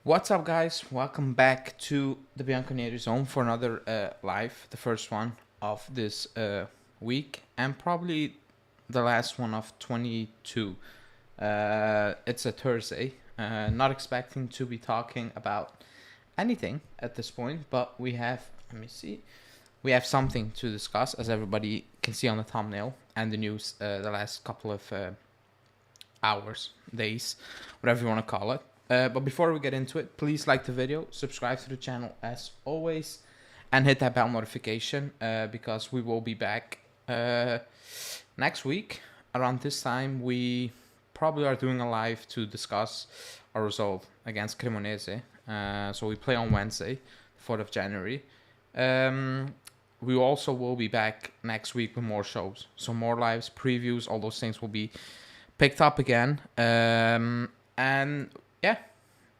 What's up, guys? Welcome back to the Bianconerizone for another live, the first one of this week, and probably the last one of 22. It's a Thursday. Not expecting to be talking about anything at this point, but we have, let me see, we have something to discuss, as everybody can see on the thumbnail and the news the last couple of hours, days, whatever you want to call it. But before we get into it, please like the video, subscribe to the channel as always, and hit that bell notification because we will be back next week. Around this time, we probably are doing a live to discuss our result against Cremonese. So we play on Wednesday, 4th of January. We also will be back next week with more shows. So more lives, previews, all those things will be picked up again. And yeah,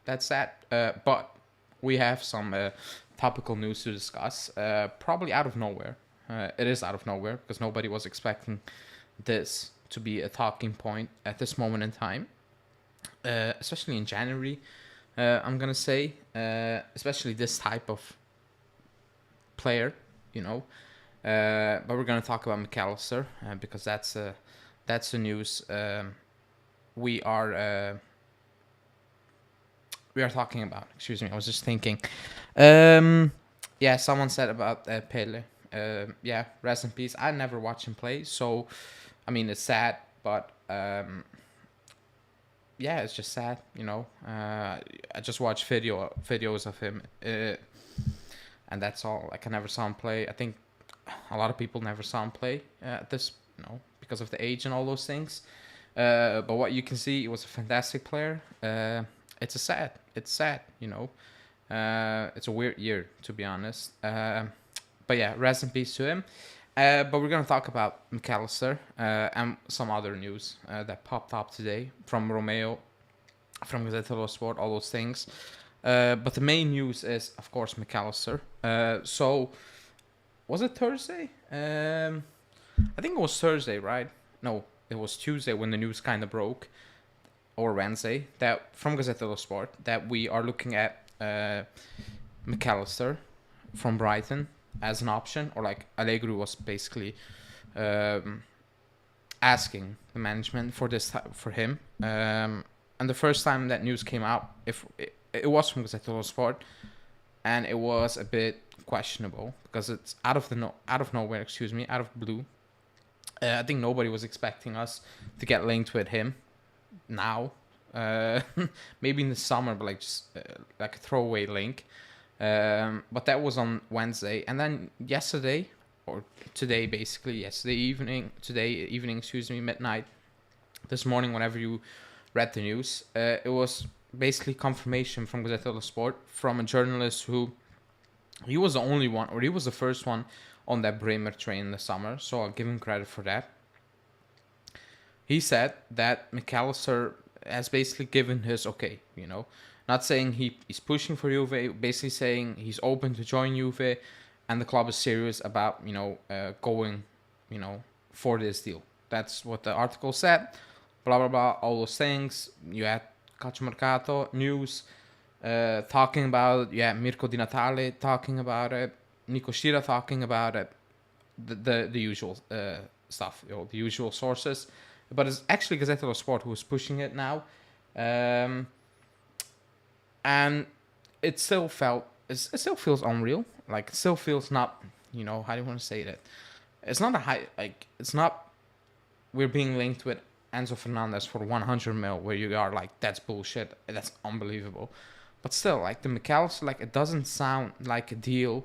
that's that. But we have some topical news to discuss. Probably out of nowhere. It is out of nowhere because nobody was expecting this to be a talking point at this moment in time, especially in January. I'm gonna say, especially this type of player, you know. But we're gonna talk about McAllister because that's the news we are talking about. Excuse me, I was just thinking. Yeah, someone said about Pele. Yeah, rest in peace. I never watched him play, so I mean it's sad, but yeah, it's just sad, you know. I just watched videos of him, and that's all. Like I never saw him play. I think a lot of people never saw him play at this, you know, because of the age and all those things. But what you can see, he was a fantastic player. It's sad, you know. It's a weird year, to be honest. But yeah, rest in peace to him. But we're going to talk about McAllister and some other news that popped up today from Romeo, from Gazzetta dello Sport, all those things. But the main news is, of course, McAllister. So, was it Thursday? I think it was Thursday, right? No, it was Tuesday when the news kind of broke, or Wednesday, that from Gazzetta dello Sport, that we are looking at McAllister from Brighton as an option, or like Allegri was basically asking the management for this for him. And the first time that news came out, if it was from Gazzetta dello Sport, and it was a bit questionable because it's out of nowhere, out of blue. I think nobody was expecting us to get linked with him now. Maybe in the summer, but like just like a throwaway link. But that was on Wednesday, and then yesterday or today, basically today evening, midnight, this morning, whenever you read the news, it was basically confirmation from Gazzetta dello Sport from a journalist who he was the only one, or he was the first one on that Bremer train in the summer, so I'll give him credit for that. He said that McAllister has basically given his okay, you know, not saying he's pushing for Juve, basically saying he's open to join Juve, and the club is serious about, you know, going, you know, for this deal. That's what the article said. Blah blah blah, all those things. You had Calciomercato news talking about it. Yeah, Mirko Di Natale talking about it. Nico Schira talking about it. The usual stuff, you know, the usual sources. But it's actually Gazzetta dello Sport who is pushing it now. And it still feels unreal. Like, it still feels not, you know, how do you want to say that? It's not a high, like, it's not, we're being linked with Enzo Fernandez for 100 mil, where you are like, that's bullshit, that's unbelievable. But still, like, the McAllister, like, it doesn't sound like a deal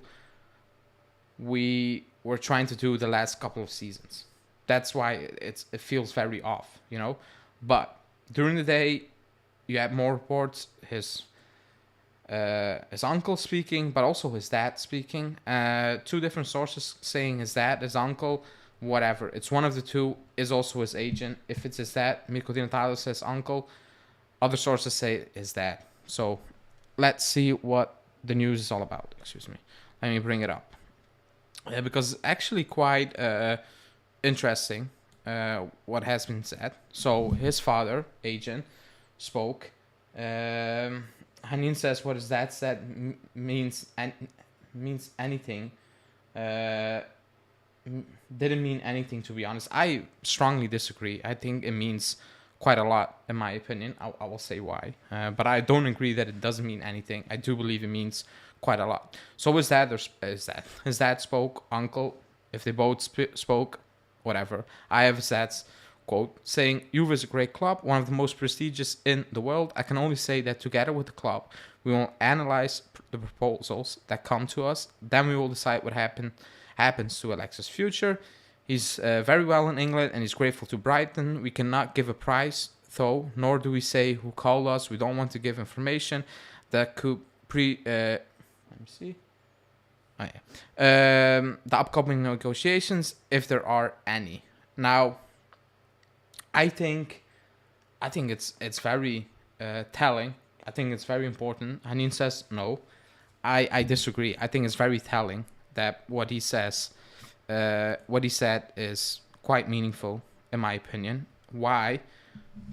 we were trying to do the last couple of seasons. That's why it feels very off, you know. But during the day, you had more reports. His uncle speaking, but also his dad speaking. Two different sources saying his dad, his uncle, whatever. It's one of the two. Is also his agent. If it's his dad, Mirko Di Natale says uncle. Other sources say his dad. So let's see what the news is all about. Excuse me. Let me bring it up. Because it's actually quite interesting what has been said. So his father, agent, spoke. How Hanin says, "What is that said means means anything." Uh, didn't mean anything, to be honest. I strongly disagree. I think it means quite a lot, in my opinion. I will say why, but I don't agree that it doesn't mean anything. I do believe it means quite a lot. So is that, or is that spoke uncle? If they both spoke, whatever. I have his dad's quote saying, "Juve is a great club, one of the most prestigious in the world. I can only say that together with the club, we will analyze the proposals that come to us. Then we will decide what happens to Alexis' future. He's very well in England and he's grateful to Brighton. We cannot give a price, though, nor do we say who called us. We don't want to give information that could let me see. Oh, yeah. The upcoming negotiations, if there are any." Now, I think it's very telling. I think it's very important. Hanin says no. I disagree. I think it's very telling that what he says, what he said is quite meaningful, in my opinion. Why?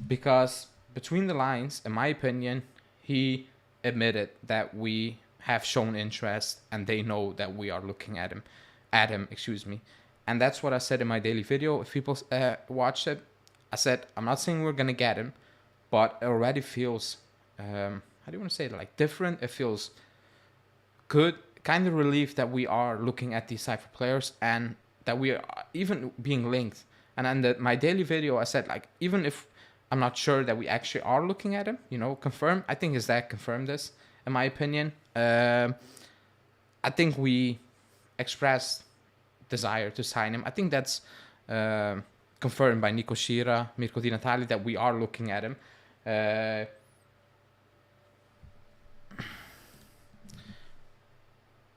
Because between the lines, in my opinion, he admitted that we have shown interest and they know that we are looking at him, and that's what I said in my daily video. If people watched it, I said, I'm not saying we're gonna get him, but it already feels how do you want to say it, like different. It feels good, kind of relief that we are looking at these type of players and that we are even being linked. And in my daily video, I said, like, even if I'm not sure that we actually are looking at him, confirm. I think his dad confirmed this, in my opinion. I think we expressed desire to sign him. I think that's confirmed by Nico Shira, Mirko Di Natale, that we are looking at him.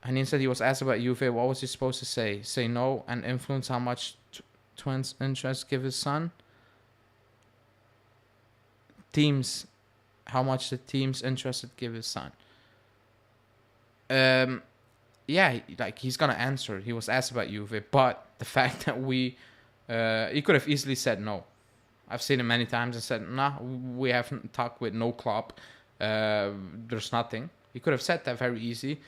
Hanin said he was asked about Juve. What was he supposed to say? Say no and influence how much Twins' interest give his son? Teams, how much the team's interested give his son? Yeah, like he's gonna answer. He was asked about Juve, but the fact that he could have easily said no. I've seen him many times and said, nah, we haven't talked with no club. There's nothing. He could have said that very easily.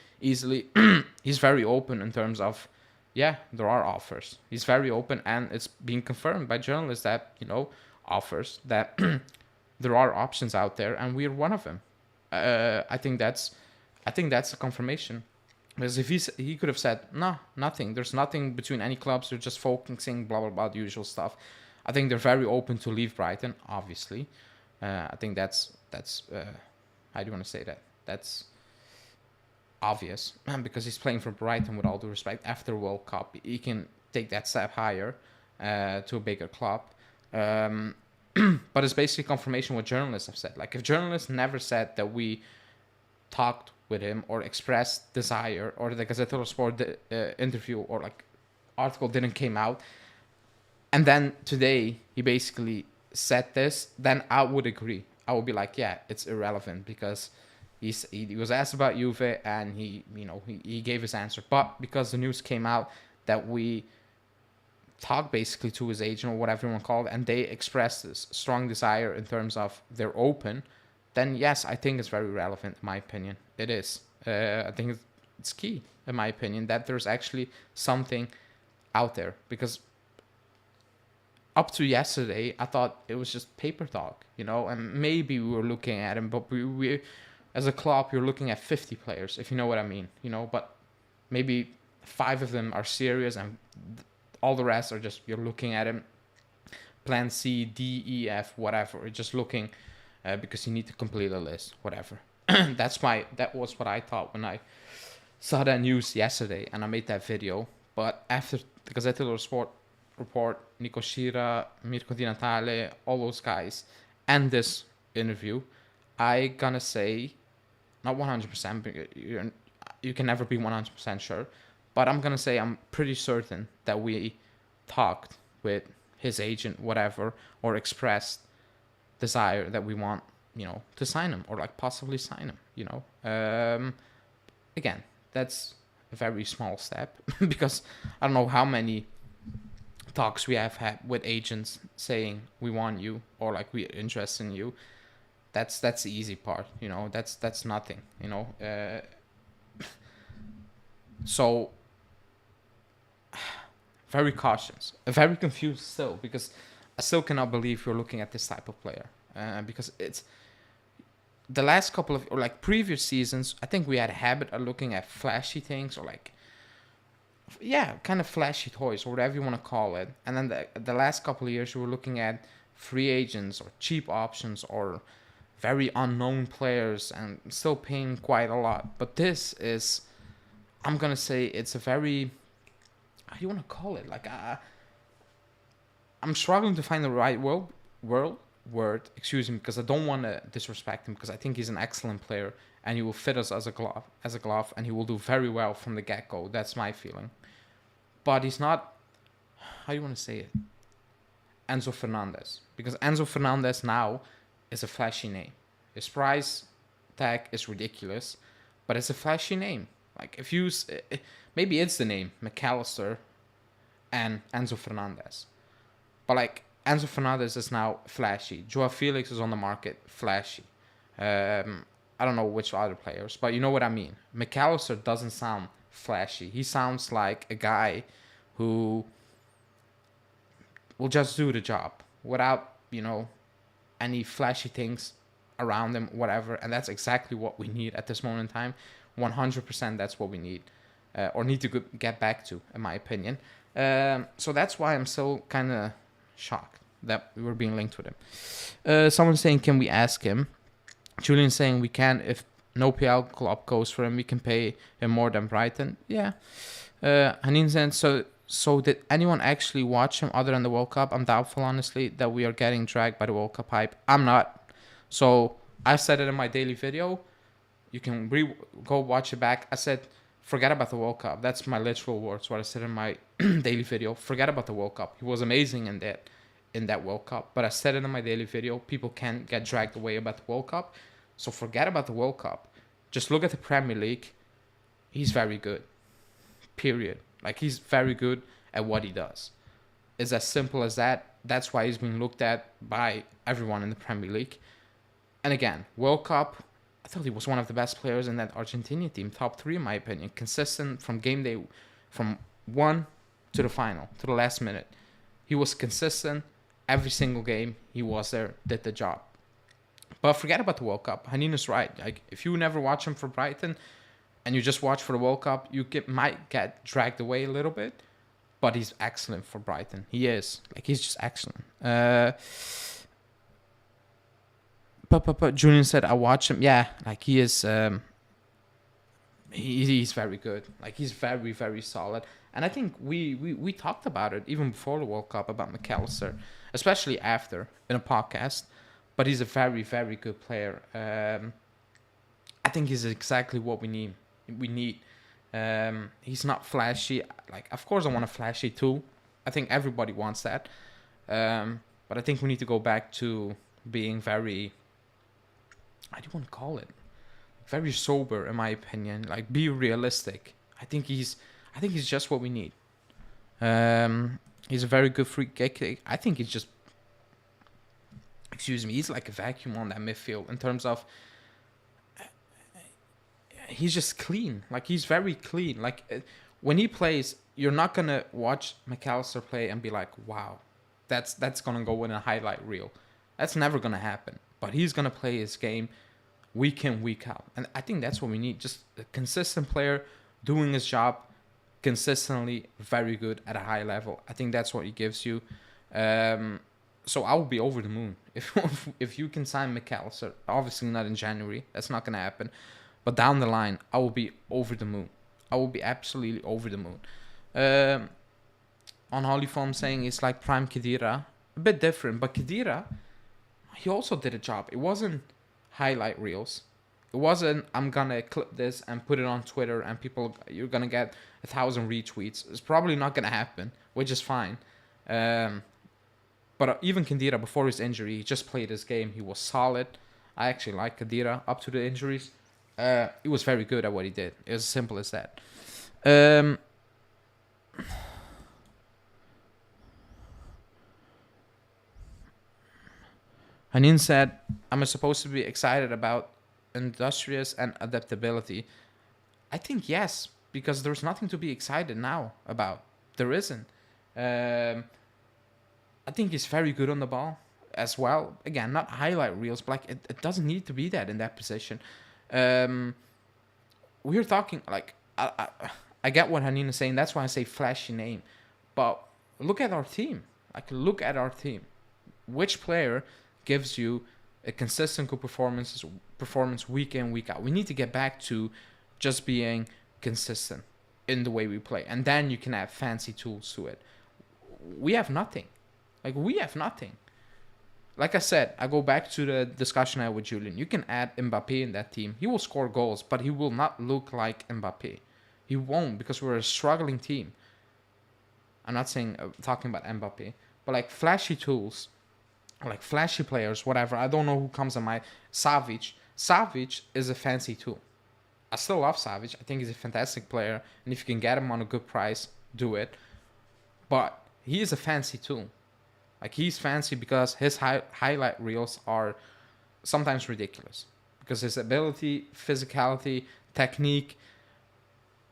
He's very open in terms of, yeah, there are offers. He's very open, and it's being confirmed by journalists that, offers that there are options out there, and we're one of them. I think that's a confirmation. Because if he could have said, no, nothing. There's nothing between any clubs. They're just focusing, blah, blah, blah, the usual stuff. I think they're very open to leave Brighton, obviously. I think that's how do you want to say that? That's obvious. Because he's playing for Brighton, with all due respect. After World Cup, he can take that step higher to a bigger club. But it's basically confirmation what journalists have said. Like, if journalists never said that we talked with him or expressed desire, or the Gazzetta dello Sport interview or like article didn't came out, and then today he basically said this, then I would agree. I would be like, yeah, it's irrelevant, because he was asked about Juve and he gave his answer. But because the news came out that we talked basically to his agent or whatever you want to call it, and they expressed this strong desire in terms of they're open, then yes, I think it's very relevant, in my opinion. It is. I think it's key, in my opinion, that there's actually something out there. Because up to yesterday, I thought it was just paper talk, and maybe we were looking at him, but we as a club, you're looking at 50 players, if you know what I mean, but maybe 5 of them are serious, and all the rest are just, you're looking at him, plan C, D, E, F, whatever. You're just looking because you need to complete a list, whatever. That was what I thought when I saw that news yesterday, and I made that video. But after the Gazzetta dello Sport report, Nico Shira, Mirko Di Natale, all those guys, and this interview, I gonna say, not 100%, you can never be 100% sure, but I'm gonna say I'm pretty certain that we talked with his agent, whatever, or expressed desire that we want, to sign him, or like possibly sign him, again, that's a very small step because I don't know how many talks we have had with agents saying we want you, or like we're interested in you. That's the easy part, you know. That's nothing, you know. So very cautious, very confused still, because I still cannot believe you're looking at this type of player. Because it's the last couple of, or like previous seasons, I think we had a habit of looking at flashy things, or like, yeah, kind of flashy toys or whatever you want to call it. And then the last couple of years we were looking at free agents or cheap options or very unknown players and still paying quite a lot. But this is, I'm gonna say, it's a very, how do you want to call it? Like, I'm struggling to find the right word. Excuse me, because I don't want to disrespect him, because I think he's an excellent player and he will fit us as a glove, and he will do very well from the get go. That's my feeling. But he's not. How do you want to say it? Enzo Fernandez, because Enzo Fernandez now is a flashy name. His price tag is ridiculous, but it's a flashy name. Like, if you, maybe it's the name McAllister and Enzo Fernandez, but like, Enzo Fernandez is now flashy. Joao Felix is on the market, flashy. I don't know which other players, but you know what I mean. McAllister doesn't sound flashy. He sounds like a guy who will just do the job without, you know, any flashy things around him, whatever. And that's exactly what we need at this moment in time. 100% that's what we need, or need to get back to, in my opinion. So that's why I'm so kind of shocked that we were being linked with him. Someone's saying, can we ask him? Julian's saying we can. If no PL club goes for him, we can pay him more than Brighton. Yeah. Hanin said, so did anyone actually watch him other than the World Cup? I'm doubtful, honestly, that we are getting dragged by the World Cup hype. I'm not. So I said it in my daily video. You can go watch it back. I said, forget about the World Cup. That's my literal words, what I said in my daily video. Forget about the World Cup. He was amazing in that World Cup. But I said it in my daily video. People can't get dragged away about the World Cup. So forget about the World Cup. Just look at the Premier League. He's very good. Period. Like, he's very good at what he does. It's as simple as that. That's why he's being looked at by everyone in the Premier League. And again, World Cup, I thought he was one of the best players in that Argentina team. Top 3, in my opinion. Consistent from game day, from 1 to the final, to the last minute. He was consistent. Every single game, he was there, did the job. But forget about the World Cup. Hanina's right. Like, if you never watch him for Brighton and you just watch for the World Cup, you might get dragged away a little bit. But he's excellent for Brighton. He is. Like, he's just excellent. But Julian said, I watch him. Yeah, like, he is. He's very good. Like, he's very, very solid. And I think we talked about it even before the World Cup about McAllister, especially after in a podcast. But he's a very, very good player. I think he's exactly what we need. He's not flashy. Like, of course I want a flashy too. I think everybody wants that. But I think we need to go back to being very, how do you want to call it? Very sober, in my opinion. Like, be realistic. I think he's just what we need. He's a very good free kick. I think he's just, he's like a vacuum on that midfield in terms of, he's just clean. Like, he's very clean. Like, when he plays, you're not gonna watch McAllister play and be like, wow, that's gonna go in a highlight reel. That's never gonna happen. But he's gonna play his game week in, week out. And I think that's what we need. Just a consistent player doing his job consistently, very good at a high level. I think that's what he gives you. So I will be over the moon if you can sign McAllister. Obviously not in January. That's not going to happen. But down the line, I will be over the moon. I will be absolutely over the moon. On Holyform saying it's like Prime Khedira. A bit different. But Khedira, he also did a job. It wasn't highlight reels. It wasn't, I'm going to clip this and put it on Twitter and you're going to get 1,000 retweets. It's probably not going to happen, which is fine. But even Khedira, before his injury, he just played his game. He was solid. I actually like Khedira up to the injuries. He was very good at what he did. It was as simple as that. Hanin said, "I'm supposed to be excited about industrious and adaptability." I think yes, because there's nothing to be excited now about. There isn't. Um, I think he's very good on the ball as well. Again, not highlight reels, but like it doesn't need to be that in that position. Um, we're talking like I get what Hanin is saying. That's why I say flashy name. But look at our team. Like look at our team. Which player gives you a consistent good performance week in week out? We need to get back to just being consistent in the way we play, and then you can add fancy tools to it. We have nothing. Like we have nothing. Like I said, I go back to the discussion I had with Julian. You can add Mbappe in that team. He will score goals, but he will not look like Mbappe. He won't, because we're a struggling team. I'm not saying talking about Mbappe, but like flashy tools, like flashy players, whatever. I don't know who comes on my Savic. Savic is a fancy tool. I still love Savic. I think he's a fantastic player, and if you can get him on a good price, do it. But he is a fancy tool. Like he's fancy because his highlight reels are sometimes ridiculous. Because his ability, physicality, technique,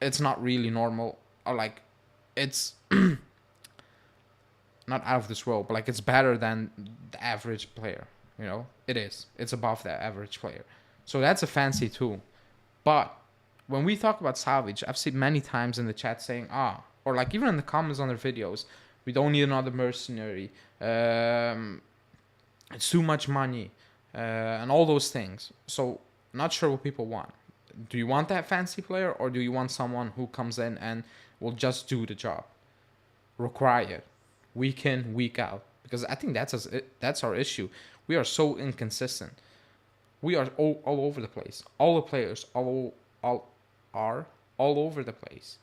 it's not really normal. Or like, it's not out of this world, but like it's better than the average player. You know, it is. It's above the average player. So that's a fancy tool. But when we talk about Salvage, I've seen many times in the chat saying, or like even in the comments on their videos, we don't need another mercenary. It's too much money, and all those things. So, not sure what people want. Do you want that fancy player, or do you want someone who comes in and will just do the job, required, week in, week out? Because I think that's our issue. We are so inconsistent. We are all over the place. All the players are all over the place.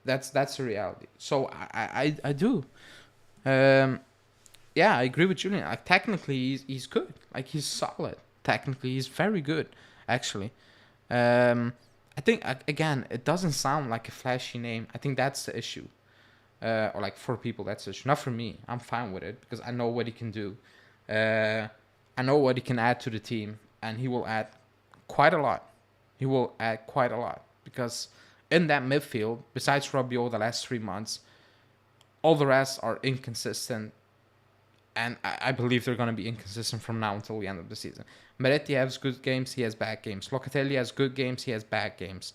That's the reality. So I do. Yeah, I agree with Julian. Like technically, he's good. Like he's solid. Technically, he's very good. Actually, I think again, it doesn't sound like a flashy name. I think that's the issue. Or like for people, that's the issue. Not for me. I'm fine with it because I know what he can do. I know what he can add to the team, and he will add quite a lot. He will add quite a lot because in that midfield, besides Rabiot the last 3 months, all the rest are inconsistent, and I believe they're going to be inconsistent from now until the end of the season. Meretti has good games, he has bad games. Locatelli has good games, he has bad games.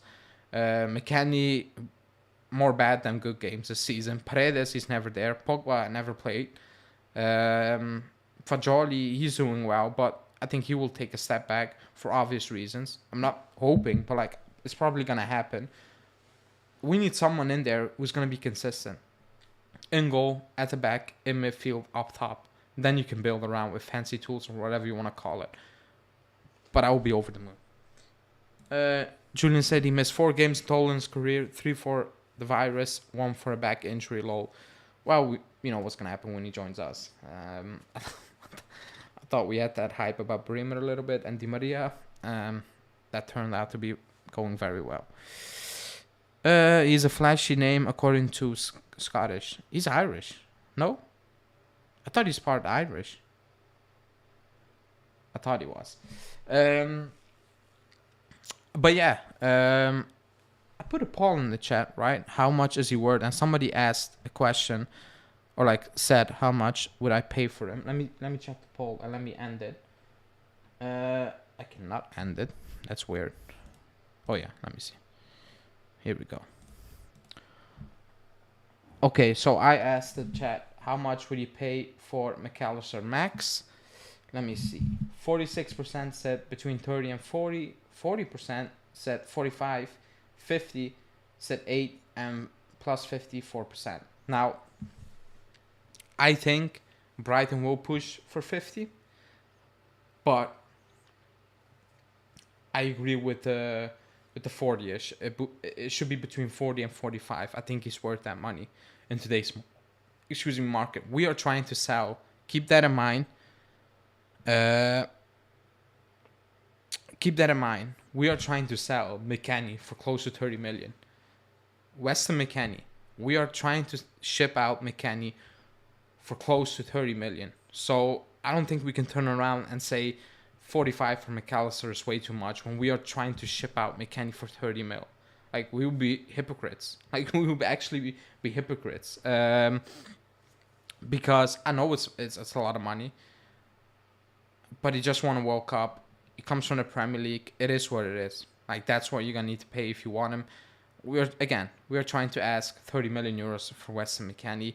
McKennie, more bad than good games this season. Paredes, he's never there. Pogba never played. Fagioli, he's doing well, but I think he will take a step back for obvious reasons. I'm not hoping, but like it's probably going to happen. We need someone in there who's going to be consistent. In goal, at the back, in midfield, up top. Then you can build around with fancy tools or whatever you want to call it. But I will be over the moon. Julian said he missed 4 games total in his career, 3 for the virus, 1 for a back injury, lol. Well, you know what's going to happen when he joins us. I thought we had that hype about Bremer a little bit and Di Maria. That turned out to be going very well. He's a flashy name according to Scottish. He's Irish. No? I thought he's part Irish. I thought he was. But yeah. I put a poll in the chat, right? How much is he worth? And somebody asked a question, or like said, how much would I pay for him? Let me check the poll and let me end it. I cannot end it. That's weird. Oh yeah, let me see. Here we go. Okay, so I asked the chat, how much would you pay for McAllister Max? Let me see. 46% said between 30 and 40. 40% said 45. 50 said 8. And plus 54%. Now, I think Brighton will push for 50. But I agree with the 40-ish. It should be between 40 and 45. I think he's worth that money in today's market. We are trying to sell. Keep that in mind. We are trying to sell McKennie for close to 30 million. Weston McKennie. We are trying to ship out McKennie for close to 30 million. So I don't think we can turn around and say 45 for McAllister is way too much when we are trying to ship out McKennie for 30 mil. Like, we would be hypocrites. Like, we would actually be hypocrites. Because I know it's a lot of money, but he just won a World Cup. He comes from the Premier League. It is what it is. Like, that's what you're gonna need to pay if you want him. We're trying to ask 30 million euros for Weston McKennie.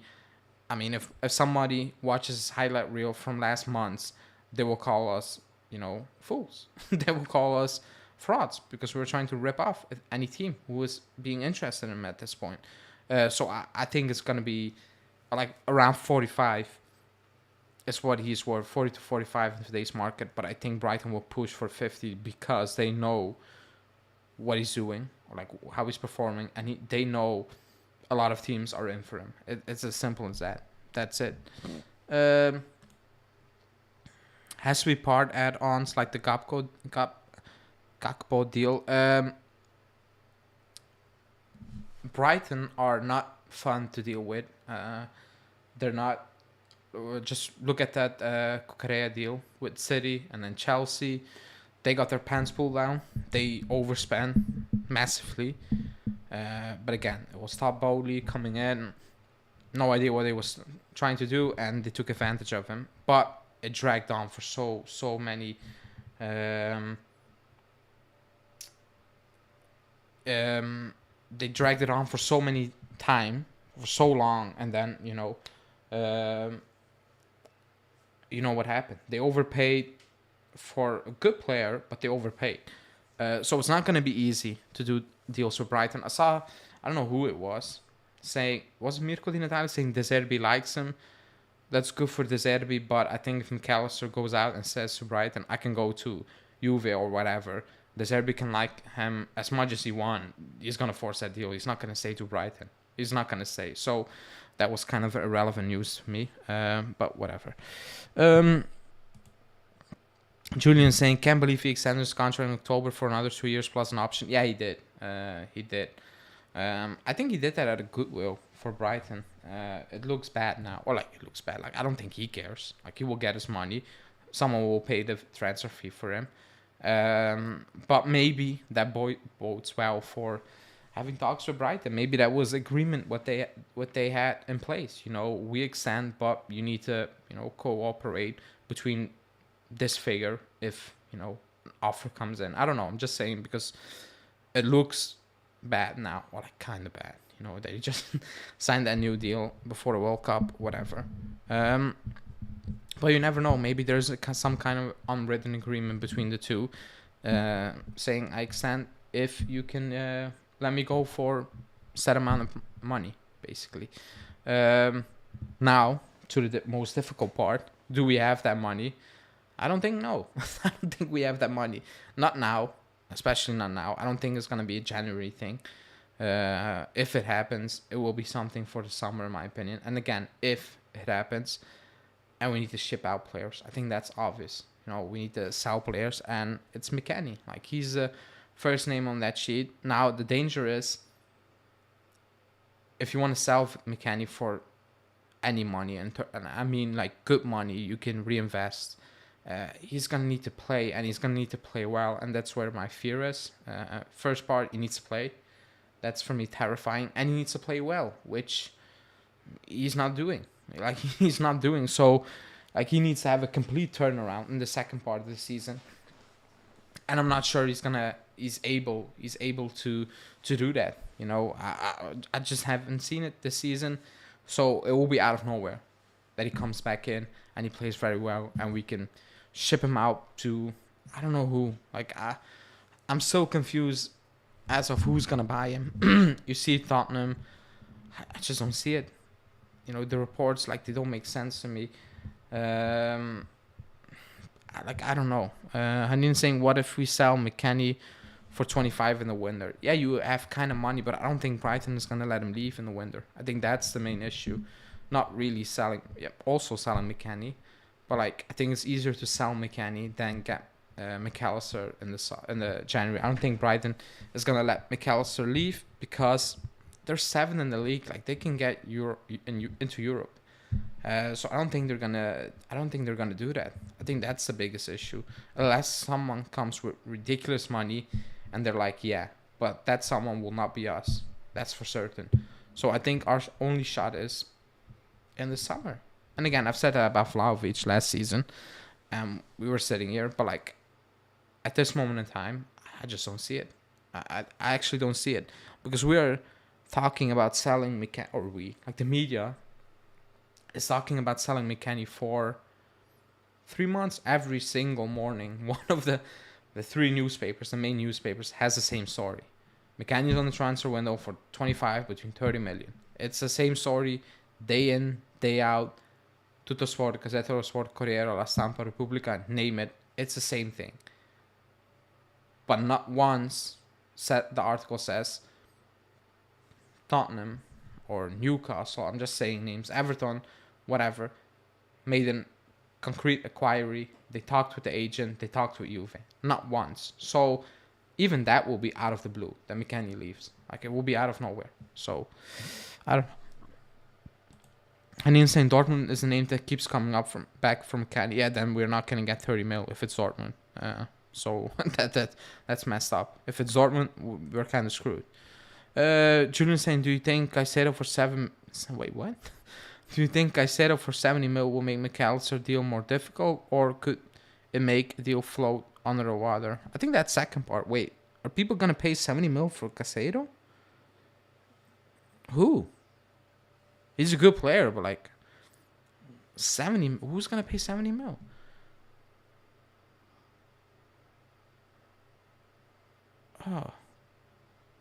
I mean, if somebody watches his highlight reel from last month, they will call us, fools. They will call us frauds because we're trying to rip off any team who is being interested in him at this point. So I think it's gonna be like around 45 is what he's worth, 40 to 45 in today's market. But I think Brighton will push for 50 because they know what he's doing, or like how he's performing, and they know a lot of teams are in for him. It's as simple as that. That's it. Has to be part add-ons like the Gakpo deal. Brighton are not fun to deal with. They're not. Just look at that Cucurella deal with City and then Chelsea. They got their pants pulled down. They overspent massively. But again, it was Todd Bowley coming in. No idea what he was trying to do, and they took advantage of him. But it dragged on for so many. They dragged it on for so many time, for so long, and then what happened? They overpaid for a good player, but they overpaid. So it's not going to be easy to do deals with Brighton. I don't know who it was, was it Mirko Di Natale saying De Zerbi likes him? That's good for De Zerbi, but I think if McAllister goes out and says to Brighton, I can go to Juve or whatever, De Zerbi can like him as much as he wants. He's going to force that deal. He's not going to say to Brighton. He's not going to say. So that was kind of irrelevant news to me, but whatever. Julian saying, can't believe he extended his contract in October for another 2 years plus an option. Yeah, he did. He did. I think he did that out of goodwill for Brighton. It looks bad now. Or, it looks bad. I don't think he cares. He will get his money. Someone will pay the transfer fee for him. But maybe that bodes well for having talks with Brighton. Maybe that was agreement what they had in place. We extend, but you need to cooperate between this figure if an offer comes in. I don't know. I'm just saying because it looks bad now. Well, kind of bad. They just signed that new deal before the World Cup, whatever. But you never know. Maybe there's some kind of unwritten agreement between the two, saying I extend if you can let me go for set amount of money, basically. Now to the most difficult part: do we have that money? I don't think no. I don't think we have that money. Not now, especially not now. I don't think it's gonna be a January thing. If it happens, it will be something for the summer, in my opinion. And again, if it happens, and we need to ship out players, I think that's obvious. We need to sell players, and it's McKennie. He's the first name on that sheet. Now the danger is, if you want to sell McKennie for any money, and I mean good money, you can reinvest. He's gonna need to play, and he's gonna need to play well, and that's where my fear is. First part, he needs to play. That's for me terrifying, and he needs to play well, which he's not doing. He's not doing. So, he needs to have a complete turnaround in the second part of the season, and I'm not sure he's able to do that. I just haven't seen it this season, so it will be out of nowhere that he comes back in and he plays very well, and we can ship him out to I don't know who. I'm so confused as of who's gonna buy him. You see Tottenham. I just don't see it. The reports they don't make sense to me. I don't know. Hanin saying, what if we sell McKennie for 25 in the winter? Yeah, you have kind of money, but I don't think Brighton is gonna let him leave in the winter. I think that's the main issue. Not really selling. Yeah, also selling McKennie, but I think it's easier to sell McKennie than get McAllister in the January. I don't think Brighton is gonna let McAllister leave because they're 7th in the league. They can get into Europe. So I don't think they're gonna do that. I think that's the biggest issue. Unless someone comes with ridiculous money, and they're like, yeah, but that someone will not be us. That's for certain. So I think our only shot is in the summer. And again, I've said that about Vlahovic last season. We were sitting here, but like at this moment in time, I just don't see it. I actually don't see it because we are talking about selling the media is talking about selling McKennie for 3 months every single morning. One of the three newspapers, the main newspapers, has the same story. McKennie's on the transfer window for 25 between 30 million. It's the same story day in, day out. Tutto Sport, Gazzetta dello Sport, Corriere, La Stampa, Repubblica, name it. It's the same thing. But not once the article says Tottenham or Newcastle, I'm just saying names, Everton, whatever, made a concrete inquiry. They talked with the agent, they talked with Juve. Not once. So even that will be out of the blue, that McKennie leaves. Like, it will be out of nowhere. So, I don't know. And insane Dortmund is a name that keeps coming up back from McKennie. Yeah, then we're not going to get 30 mil if it's Dortmund. So that's messed up. If it's Dortmund, we're kind of screwed. Julian saying, do you think Caicedo for 7... Wait, what? Do you think Caicedo for 70 mil will make McAllister deal more difficult, or could it make a deal float under the water? I think that second part. Wait, are people going to pay 70 mil for Caicedo? Who? He's a good player, but like 70, who's going to pay 70 mil? Oh.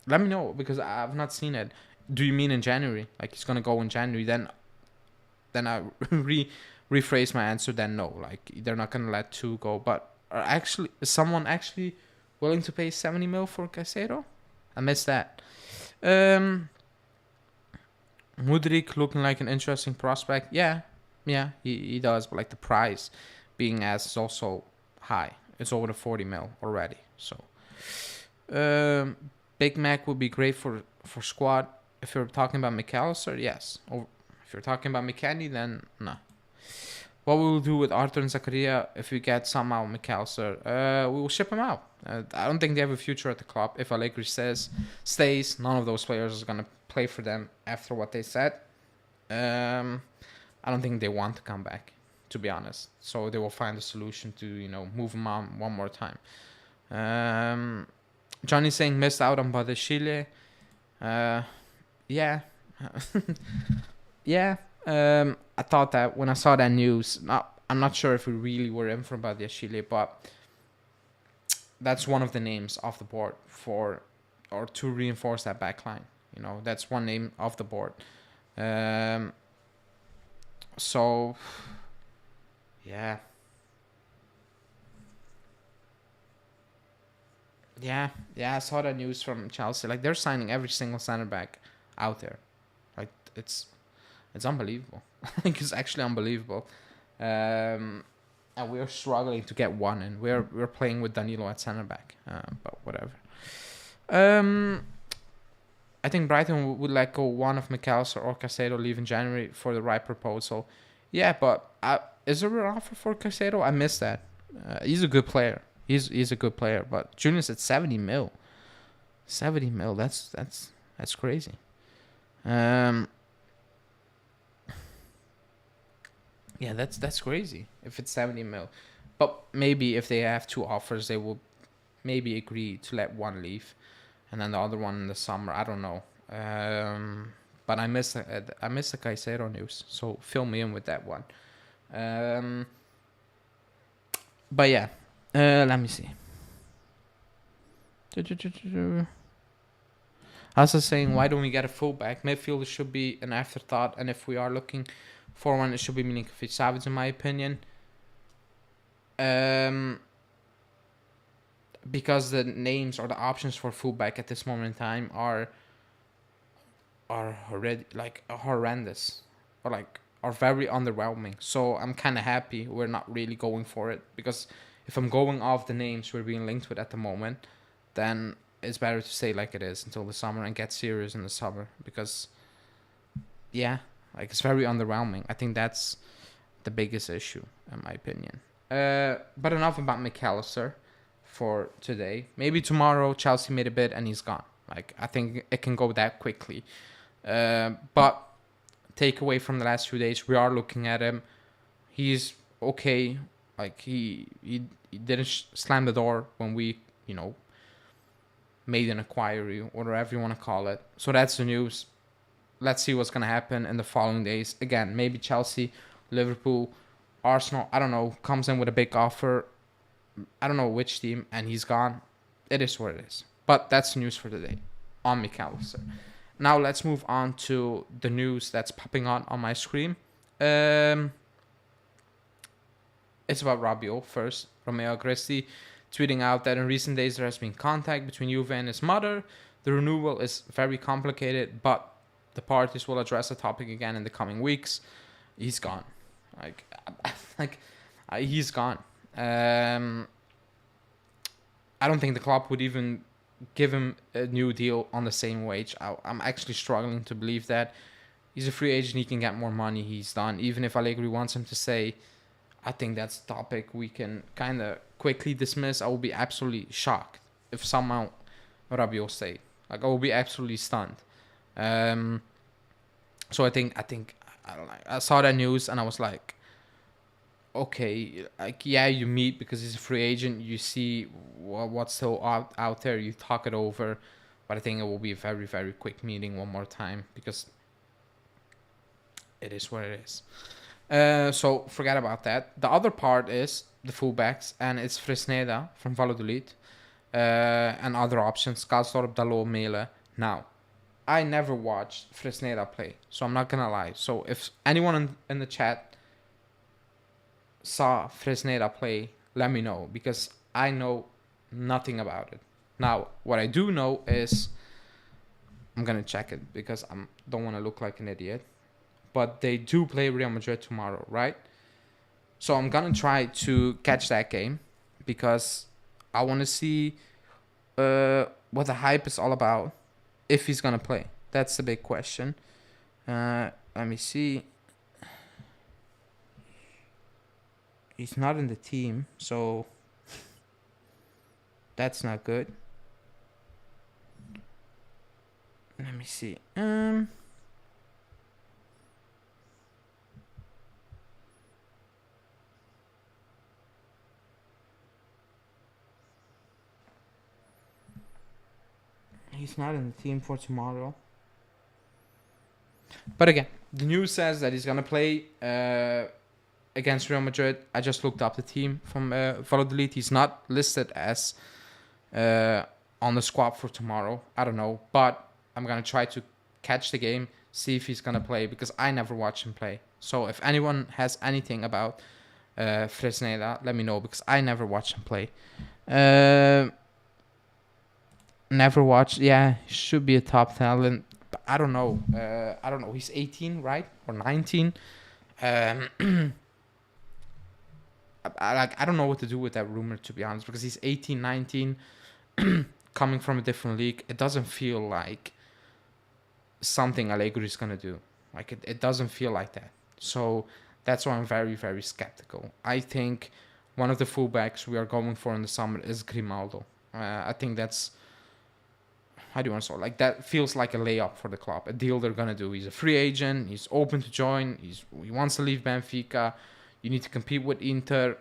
Let me know, because I've not seen it. Do you mean in January? Like, he's going to go in January? Then I rephrase my answer. Then no, like, they're not going to let 2 go. But is someone actually willing to pay 70 mil for Caicedo? I missed that. Mudryk looking like an interesting prospect. Yeah, he does. But like, the price being asked is also high. It's over the 40 mil already. So, Big Mac would be great for squad. If you're talking about McAllister, yes. Or if you're talking about McKennie, then no. What we will do with Arthur and Zakaria if we get somehow McAllister? We will ship him out. I don't think they have a future at the club. If Allegri stays, none of those players is going to play for them after what they said. I don't think they want to come back, to be honest. So they will find a solution to, move him on one more time. Johnny's saying missed out on Badashile. Yeah. Yeah. I thought that when I saw that news. I'm not sure if we really were in for Badashile, but that's one of the names off the board to reinforce that back line. That's one name off the board. So, yeah. Yeah, I saw that news from Chelsea. Like, they're signing every single center back out there. Like, it's unbelievable. Like, it's actually unbelievable. And we're struggling to get one in. We're playing with Danilo at center back. But whatever. I think Brighton would let go one of McAllister or Caicedo leave in January for the right proposal. Yeah, but is there an offer for Caicedo? I missed that. He's a good player. He's a good player, but Junior's at 70 mil. 70 mil. That's crazy. Yeah, that's crazy if it's 70 mil. But maybe if they have 2 offers, they will maybe agree to let one leave, and then the other one in the summer. I don't know. But I missed the Caicedo news, so fill me in with that one. But yeah. Let me see. I was saying, why don't we get a fullback? Midfielder should be an afterthought, and if we are looking for one, it should be Milinkovic-Savic, in my opinion. Because the names or the options for fullback at this moment in time are horrendous, or are very underwhelming. So I'm kind of happy we're not really going for it, because if I'm going off the names we're being linked with at the moment, then it's better to stay like it is until the summer and get serious in the summer. Because, yeah, Like, it's very underwhelming. I think that's the biggest issue, in my opinion. But enough about McAllister for today. Maybe tomorrow Chelsea made a bid and he's gone. Like, I think it can go that quickly. But take away from the last few days, we are looking at him. He's okay. Like, he didn't slam the door when we, made an inquiry or whatever you want to call it. So that's the news. Let's see what's going to happen in the following days. Again, maybe Chelsea, Liverpool, Arsenal, I don't know, comes in with a big offer. I don't know which team, and he's gone. It is what it is. But that's the news for today on McAllister. Now let's move on to the news that's popping on my screen. It's about Rabiot first. Romeo Agresti tweeting out that in recent days there has been contact between Juve and his mother. The renewal is very complicated, but the parties will address the topic again in the coming weeks. He's gone. He's gone. I don't think the club would even give him a new deal on the same wage. I'm actually struggling to believe that. He's a free agent. He can get more money. He's done. Even if Allegri wants him to stay, I think that's a topic we can kind of quickly dismiss. I will be absolutely shocked if somehow Rabiot stayed. Like, I will be absolutely stunned. So I think I saw that news and I was like, okay, like, yeah, you meet because he's a free agent. You see what's still out there. You talk it over, but I think it will be a very, very quick meeting one more time because it is what it is. So forget about that. The other part is the fullbacks, and it's Fresneda from Valladolid, and other options, Karsdorp, Dalot, Mele. Now, I never watched Fresneda play, so I'm not gonna lie. So if anyone in the chat saw Fresneda play, let me know, because I know nothing about it. Now, what I do know is, I'm gonna check it because I don't want to look like an idiot, but they do play Real Madrid tomorrow, right? So I'm gonna try to catch that game because I want to see what the hype is all about, if he's gonna play. That's the big question. Let me see. He's not in the team, so that's not good. Let me see. He's not in the team for tomorrow. But again, the news says that he's gonna play against Real Madrid. I just looked up the team from Valladolid. He's not listed as on the squad for tomorrow. I don't know, but I'm gonna try to catch the game, see if he's gonna play, because I never watched him play. So if anyone has anything about Fresneda, let me know, because I never watched him play. Never watched. Yeah, he should be a top talent. But I don't know. He's 18, right? Or 19. I don't know what to do with that rumor, to be honest, because he's 18, 19, coming from a different league. It doesn't feel like something Allegri is gonna do. Like, it doesn't feel like that. So that's why I'm very, very skeptical. I think one of the fullbacks we are going for in the summer is Grimaldo. I think that's, how do you want to say, like, that feels like a layup for the club, a deal they're gonna do. He's a free agent. He's open to join. He wants to leave Benfica. You need to compete with Inter.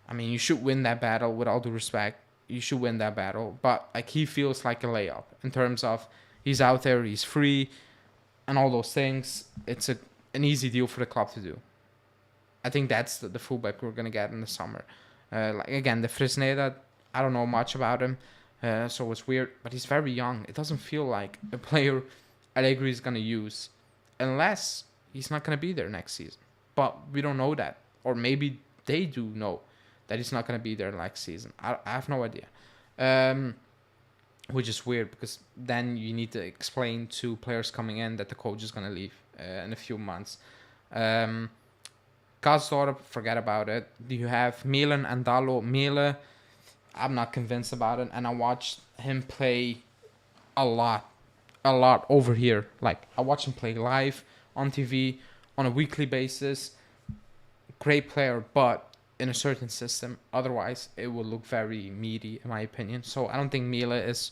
I mean, you should win that battle. With all due respect, you should win that battle. But like, he feels like a layup in terms of he's out there, he's free, and all those things. It's an easy deal for the club to do. I think that's the fullback we're gonna get in the summer. Like, again, the Fresneda, I don't know much about him. So it's weird, but he's very young. It doesn't feel like a player Allegri is going to use unless he's not going to be there next season. But we don't know that. Or maybe they do know that he's not going to be there next season. I have no idea. Which is weird, because then you need to explain to players coming in that the coach is going to leave in a few months. Karsdorp, forget about it. You have Milan and Dalot. Mele, I'm not convinced about it, and I watched him play a lot a lot over here. Like, I watch him play live on TV on a weekly basis. Great player, but in a certain system. Otherwise, it will look very meaty, in my opinion. So I don't think Mila is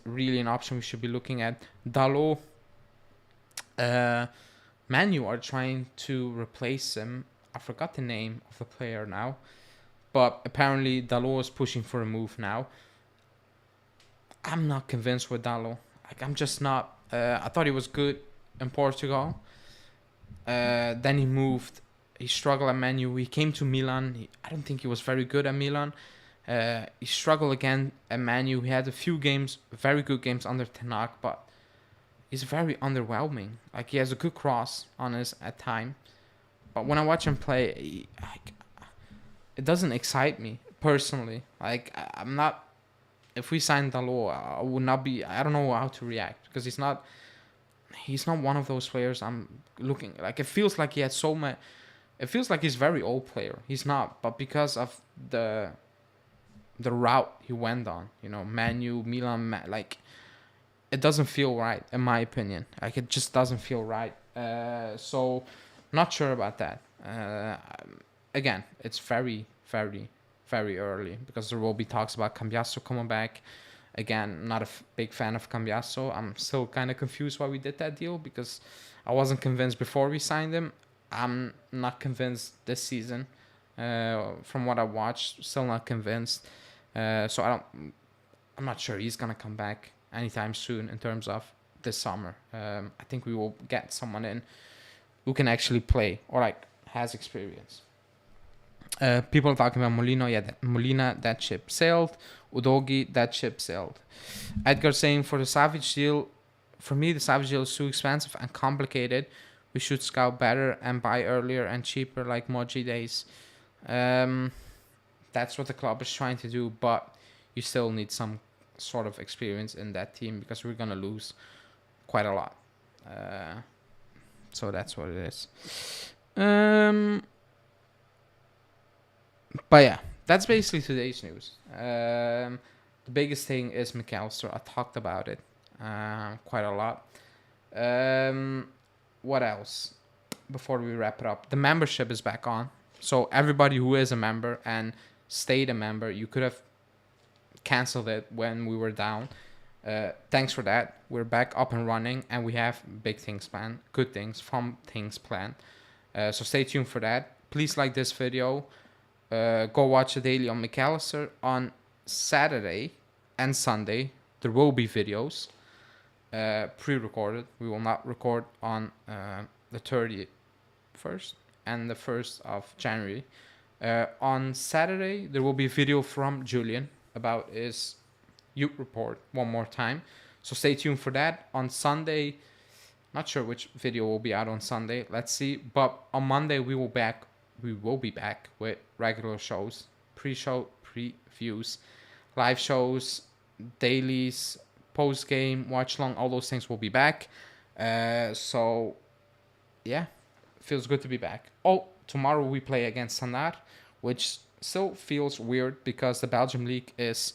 really an option we should be looking at. Dalot, Manu are trying to replace him. I forgot the name of the player now, but apparently Dalot is pushing for a move now. I'm not convinced with Dalot. Like, I'm just not. I thought he was good in Portugal. Then he moved. He struggled at Manu. He came to Milan. I don't think he was very good at Milan. He struggled again at Manu. He had a few games, very good games under Ten Hag, but he's very underwhelming. Like, he has a good cross on his at time, but when I watch him play, it doesn't excite me personally. Like, I'm not. If we sign Dalot, I would not be. I don't know how to react because he's not. He's not one of those players I'm looking. Like, it feels like he had so much. It feels like he's a very old player. He's not, but because of the route he went on, Manu, Milan, like, it doesn't feel right in my opinion. Like, it just doesn't feel right. So not sure about that. Again, it's very, very, very early because there will be talks about Cambiasso coming back. Again, not a big fan of Cambiasso. I'm still kind of confused why we did that deal because I wasn't convinced before we signed him. I'm not convinced this season. From what I watched, still not convinced. So I'm not sure he's gonna come back anytime soon in terms of this summer. I think we will get someone in who can actually play or like has experience. People are talking about Molino. Yeah, Molina, that ship sailed. Udogi, that ship sailed. Edgar saying for the Savage deal, for me the Savage deal is too expensive and complicated. We should scout better and buy earlier and cheaper like Moji days. That's what the club is trying to do, but you still need some sort of experience in that team because we're going to lose quite a lot. So that's what it is. But yeah, that's basically today's news. The biggest thing is McAllister. I talked about it quite a lot. What else? Before we wrap it up, the membership is back on. So everybody who is a member and stayed a member, you could have canceled it when we were down. Thanks for that. We're back up and running, and we have big things planned, good things, fun things planned. So stay tuned for that. Please like this video. Go watch the daily on McAllister on Saturday and Sunday. There will be videos pre-recorded. We will not record on the 31st and the 1st of January. On Saturday, there will be a video from Julian about his youth report one more time. So stay tuned for that. On Sunday, not sure which video will be out on Sunday. Let's see. But on Monday, we will be back with regular shows, pre-show, previews, live shows, dailies, post-game, watch-long, all those things will be back. So, yeah, feels good to be back. Oh, tomorrow we play against Sanar, which still feels weird because the Belgium League is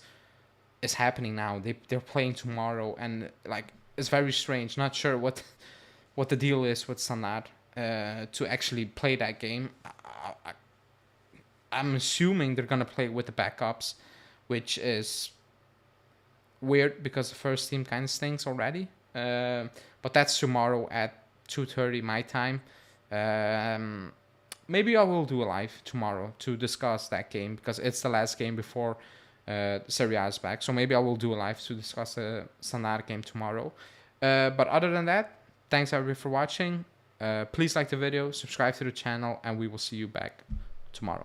happening now. They're playing tomorrow, and like it's very strange. Not sure what the deal is with Sanar to actually play that game. I'm assuming they're gonna play with the backups, which is weird because the first team kind of stinks already. But that's tomorrow at 2:30 my time. Maybe I will do a live tomorrow to discuss that game because it's the last game before Serie A is back. So maybe I will do a live to discuss the Sanar game tomorrow. But other than that, thanks everybody for watching. Please like the video, subscribe to the channel, and we will see you back tomorrow.